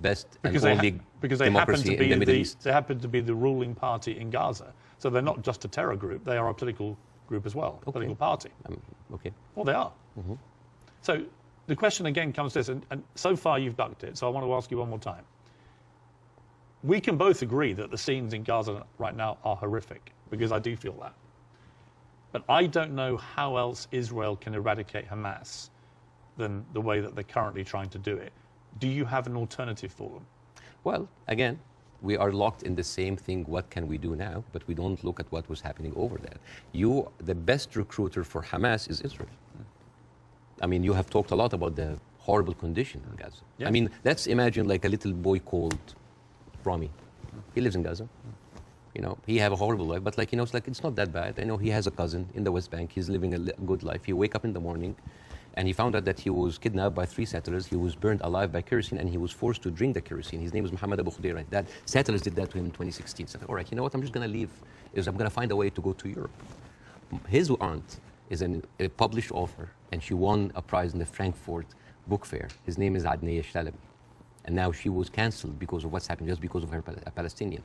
best and only democracy in the Middle East. They happen to be the ruling party in Gaza. So they're not just a terror group, they are a political group as well, a political party. Okay. Well, they are. So the question again comes to this, and so far you've ducked it, so I want to ask you one more time. We can both agree that the scenes in Gaza right now are horrific, because I do feel that. But I don't know how else Israel can eradicate Hamas than the way that they're currently trying to do it. Do you have an alternative for them? Well, again, we are locked in the same thing, what can we do now? But we don't look at what was happening over there. The best recruiter for Hamas is Israel. I mean, you have talked a lot about the horrible condition in Gaza. Yeah. I mean, let's imagine like a little boy called Rami. He lives in Gaza. You know, he have a horrible life, but like, you know, it's not that bad. I know he has a cousin in the West Bank. He's living a good life. He wake up in the morning and he found out that he was kidnapped by 3 settlers. He was burned alive by kerosene and he was forced to drink the kerosene. His name is Muhammad Abu Khudaira. That settlers did that to him in 2016. So, all right, you know what? I'm just going to leave. I'm going to find a way to go to Europe. His aunt is a published author and she won a prize in the Frankfurt Book Fair. His name is Adnaya Shalabi. And now she was cancelled because of what's happened, just because of her Palestinian.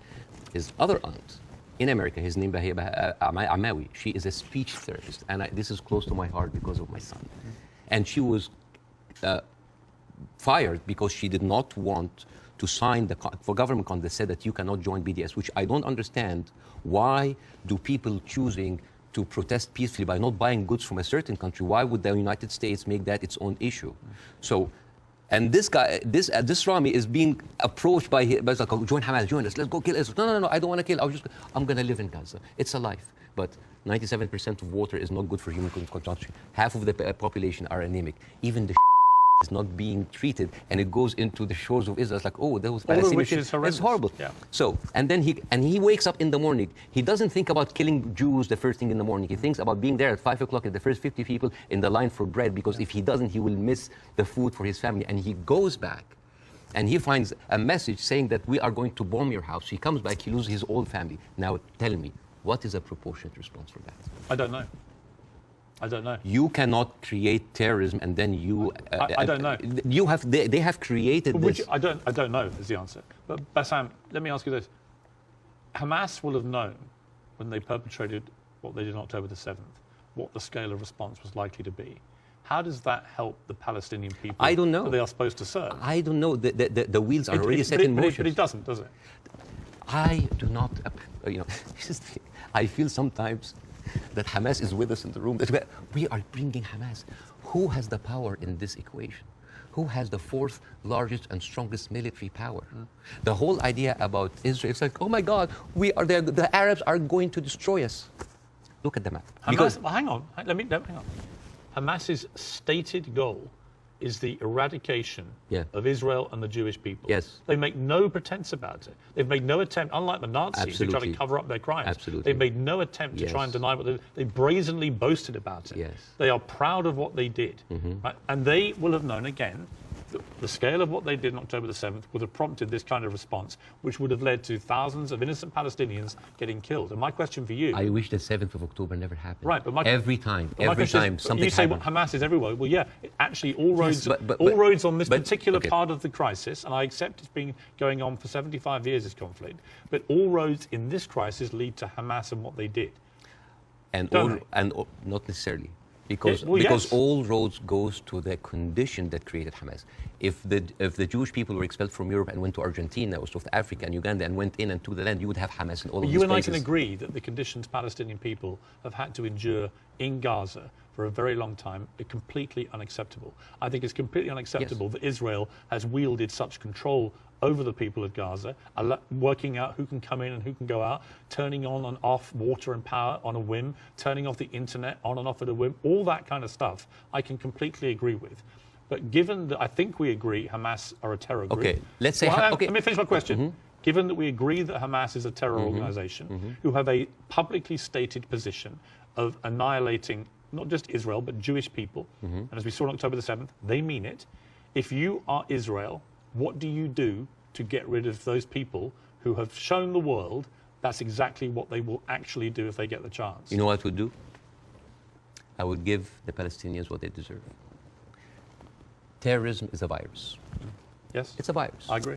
His other aunt in America, his name is Amawi. She is a speech therapist, and this is close to my heart because of my son. And she was fired because she did not want to sign for government contract that said that you cannot join BDS, which I don't understand. Why do people choosing to protest peacefully by not buying goods from a certain country? Why would the United States make that its own issue? So. And this guy, this Rami is being approached by like, oh, join Hamas, join us, let's go kill Israel. No, I don't want to kill. I'm going to live in Gaza. It's a life. But 97% of water is not good for human consumption. Half of the population are anemic. Even the is not being treated, and it goes into the shores of Israel. It's like, oh, those Palestinians. It's horrible. Yeah. So, and then he wakes up in the morning. He doesn't think about killing Jews the first thing in the morning. He thinks about being there at 5 o'clock at the first 50 people in the line for bread, because if he doesn't, he will miss the food for his family. And he goes back, and he finds a message saying that we are going to bomb your house. He comes back, he loses his whole family. Now, tell me, what is a proportionate response for that? I don't know. You cannot create terrorism and then you... I don't know. They have created this. I don't know is the answer. But Bassam, let me ask you this. Hamas will have known when they perpetrated what they did on October the 7th, what the scale of response was likely to be. How does that help the Palestinian people I don't know. that they are supposed to serve? I don't know. The wheels are already set in motion. But it doesn't, does it? I do not... You know, I feel sometimes that Hamas is with us in the room, that we are bringing Hamas. Who has the power in this equation? Who has the 4th largest and strongest military power? The whole idea about Israel, it's like, oh my God, the Arabs are going to destroy us. Look at the map. Hang on. Hang on. Hamas's stated goal is the eradication of Israel and the Jewish people. Yes. They make no pretense about it. They've made no attempt, unlike the Nazis who try to cover up their crimes. Absolutely. They've made no attempt to try and deny what they brazenly boasted about it. Yes. They are proud of what they did. Right? And they will have known, again, the scale of what they did on October the 7th would have prompted this kind of response, which would have led to thousands of innocent Palestinians getting killed. And my question for you... I wish the 7th of October never happened. Right, but every time something happened. You say Hamas is everywhere. Well, yeah, actually all roads on this particular part of the crisis, and I accept it's been going on for 75 years, this conflict, but all roads in this crisis lead to Hamas and what they did. And not necessarily. Because all roads goes to the condition that created Hamas. If the Jewish people were expelled from Europe and went to Argentina or South Africa and Uganda and went in and took the land, you would have Hamas in all of these places. You and I can agree that the conditions Palestinian people have had to endure in Gaza for a very long time are completely unacceptable. I think it's completely unacceptable that Israel has wielded such control over the people of Gaza, working out who can come in and who can go out, turning on and off water and power on a whim, turning off the internet on and off at a whim, all that kind of stuff I can completely agree with. But given that I think we agree Hamas are a terror group... Okay, let's say... Let me finish my question. Given that we agree that Hamas is a terror organization who have a publicly stated position of annihilating not just Israel, but Jewish people, and as we saw on October the 7th, they mean it. If you are Israel, what do you do to get rid of those people who have shown the world that's exactly what they will actually do if they get the chance? You know what I would do? I would give the Palestinians what they deserve. Terrorism is a virus. Yes? It's a virus. I agree.